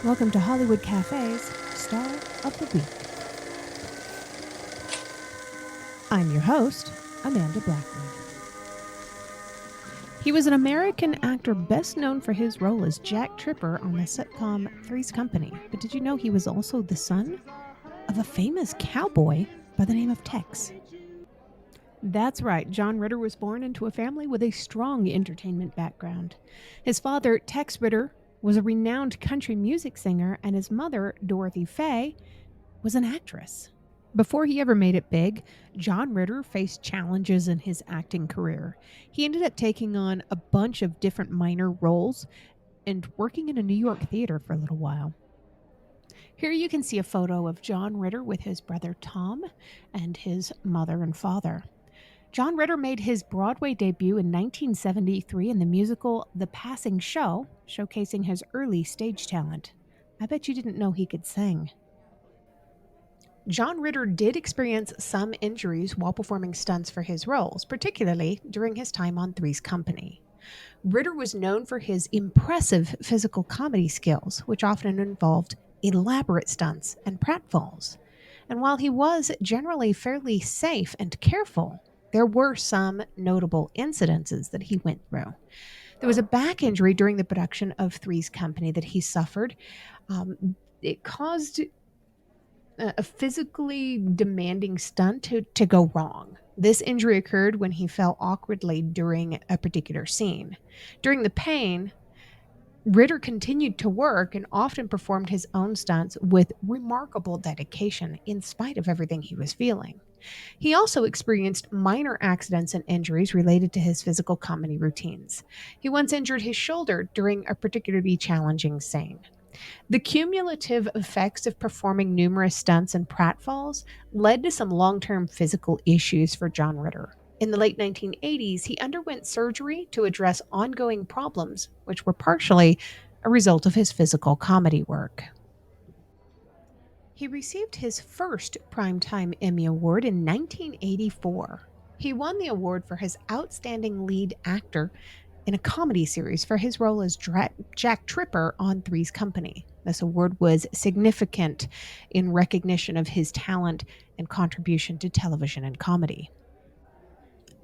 Welcome to Hollywood Cafe's Star of the Week. I'm your host, Amanda Blackwood. He was an American actor best known for his role as Jack Tripper on the sitcom Three's Company. But did you know he was also the son of a famous cowboy by the name of Tex? That's right, John Ritter was born into a family with a strong entertainment background. His father, Tex Ritter, was a renowned country music singer, and his mother, Dorothy Fay, was an actress. Before he ever made it big, John Ritter faced challenges in his acting career. He ended up taking on a bunch of different minor roles and working in a New York theater for a little while. Here you can see a photo of John Ritter with his brother Tom and his mother and father. John Ritter made his Broadway debut in 1973 in the musical The Passing Show, showcasing his early stage talent. I bet you didn't know he could sing. John Ritter did experience some injuries while performing stunts for his roles, particularly during his time on Three's Company. Ritter was known for his impressive physical comedy skills, which often involved elaborate stunts and pratfalls. And while he was generally fairly safe and careful, there were some notable incidences that he went through. There was a back injury during the production of Three's Company that he suffered. It caused a physically demanding stunt to go wrong. This injury occurred when he fell awkwardly during a particular scene. During the pain, Ritter continued to work and often performed his own stunts with remarkable dedication in spite of everything he was feeling. He also experienced minor accidents and injuries related to his physical comedy routines. He once injured his shoulder during a particularly challenging scene. The cumulative effects of performing numerous stunts and pratfalls led to some long-term physical issues for John Ritter. In the late 1980s, he underwent surgery to address ongoing problems, which were partially a result of his physical comedy work. He received his first Primetime Emmy Award in 1984. He won the award for his outstanding lead actor in a comedy series for his role as Jack Tripper on Three's Company. This award was significant in recognition of his talent and contribution to television and comedy.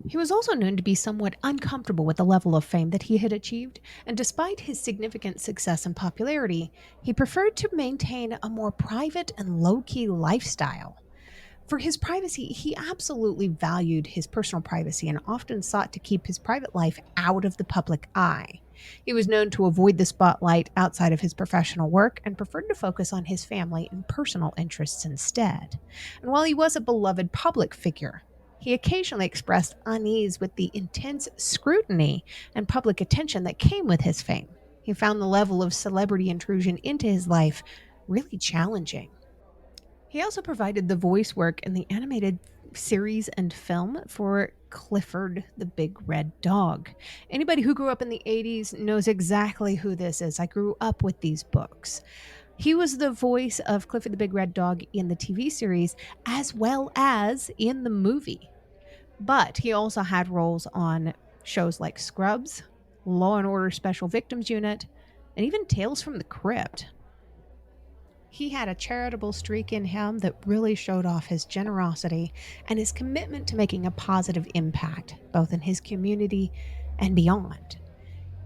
He was also known to be somewhat uncomfortable with the level of fame that he had achieved, and despite his significant success and popularity, he preferred to maintain a more private and low-key lifestyle. For his privacy, he absolutely valued his personal privacy and often sought to keep his private life out of the public eye. He was known to avoid the spotlight outside of his professional work and preferred to focus on his family and personal interests instead. And while he was a beloved public figure, he occasionally expressed unease with the intense scrutiny and public attention that came with his fame. He found the level of celebrity intrusion into his life really challenging. He also provided the voice work in the animated series and film for Clifford the Big Red Dog. Anybody who grew up in the 80s knows exactly who this is. I grew up with these books. He was the voice of Clifford the Big Red Dog in the TV series as well as in the movie. But he also had roles on shows like Scrubs, Law and Order Special Victims Unit, and even Tales from the Crypt. He had a charitable streak in him that really showed off his generosity and his commitment to making a positive impact, both in his community and beyond.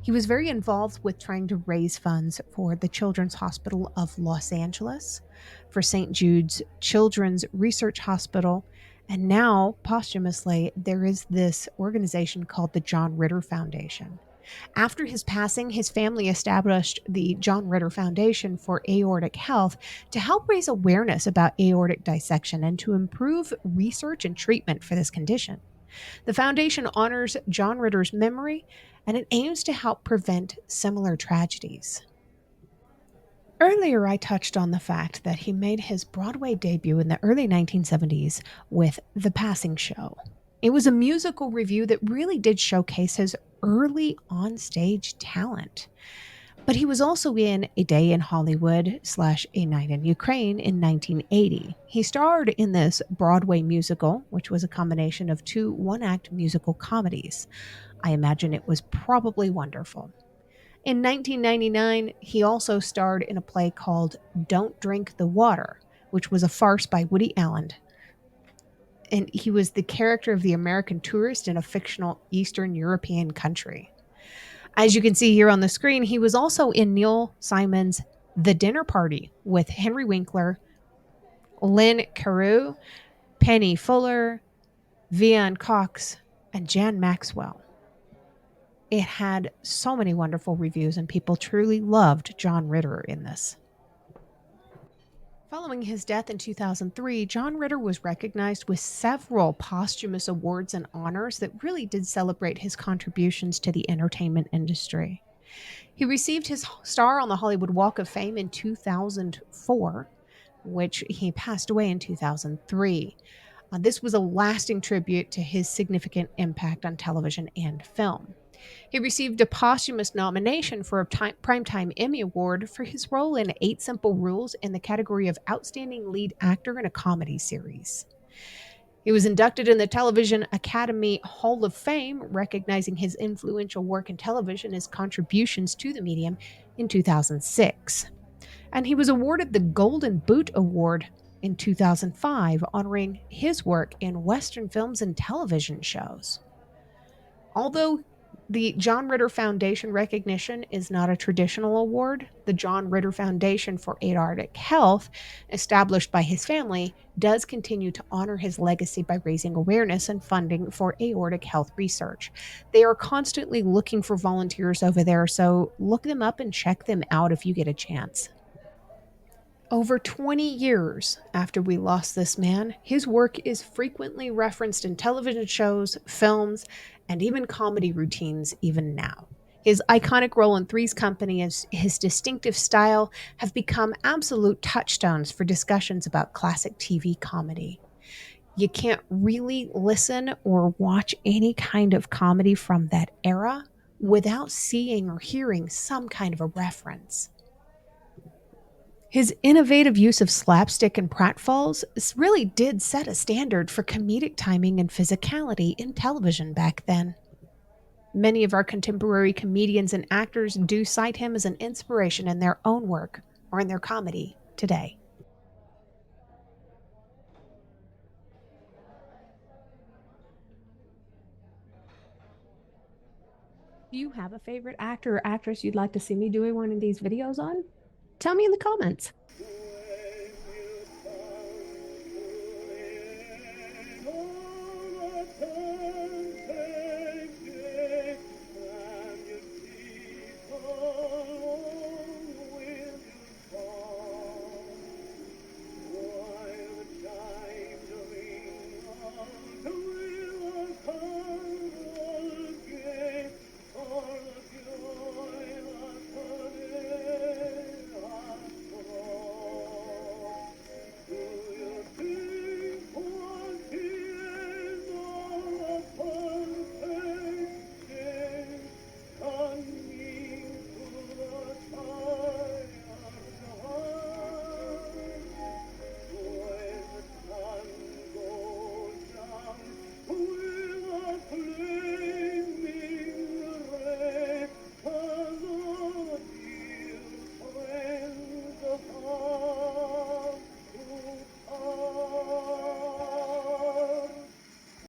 He was very involved with trying to raise funds for the Children's Hospital of Los Angeles, for St. Jude's Children's Research Hospital, and now, posthumously, there is this organization called the John Ritter Foundation. After his passing, his family established the John Ritter Foundation for Aortic Health to help raise awareness about aortic dissection and to improve research and treatment for this condition. The foundation honors John Ritter's memory, and it aims to help prevent similar tragedies. Earlier, I touched on the fact that he made his Broadway debut in the early 1970s with The Passing Show. It was a musical revue that really did showcase his early onstage talent. But he was also in A Day in Hollywood / A Night in Ukraine in 1980. He starred in this Broadway musical, which was a combination of two one-act musical comedies. I imagine it was probably wonderful. In 1999, he also starred in a play called Don't Drink the Water, which was a farce by Woody Allen. And he was the character of the American tourist in a fictional Eastern European country. As you can see here on the screen, he was also in Neil Simon's The Dinner Party with Henry Winkler, Lynn Carew, Penny Fuller, Vian Cox, and Jan Maxwell. It had so many wonderful reviews, and people truly loved John Ritter in this. Following his death in 2003, John Ritter was recognized with several posthumous awards and honors that really did celebrate his contributions to the entertainment industry. He received his star on the Hollywood Walk of Fame in 2004, which he passed away in 2003. This was a lasting tribute to his significant impact on television and film. He received a posthumous nomination for a Primetime Emmy Award for his role in Eight Simple Rules in the category of Outstanding Lead Actor in a Comedy Series. He was inducted in the Television Academy Hall of Fame, recognizing his influential work in television as contributions to the medium in 2006. And he was awarded the Golden Boot Award in 2005, honoring his work in Western films and television shows. Although the John Ritter Foundation recognition is not a traditional award, the John Ritter Foundation for Aortic Health, established by his family, does continue to honor his legacy by raising awareness and funding for aortic health research. They are constantly looking for volunteers over there, so look them up and check them out if you get a chance. Over 20 years after we lost this man, his work is frequently referenced in television shows, films, and even comedy routines even now. His iconic role in Three's Company and his distinctive style have become absolute touchstones for discussions about classic TV comedy. You can't really listen or watch any kind of comedy from that era without seeing or hearing some kind of a reference. His innovative use of slapstick and pratfalls really did set a standard for comedic timing and physicality in television back then. Many of our contemporary comedians and actors do cite him as an inspiration in their own work or in their comedy today. Do you have a favorite actor or actress you'd like to see me doing one of these videos on? Tell me in the comments.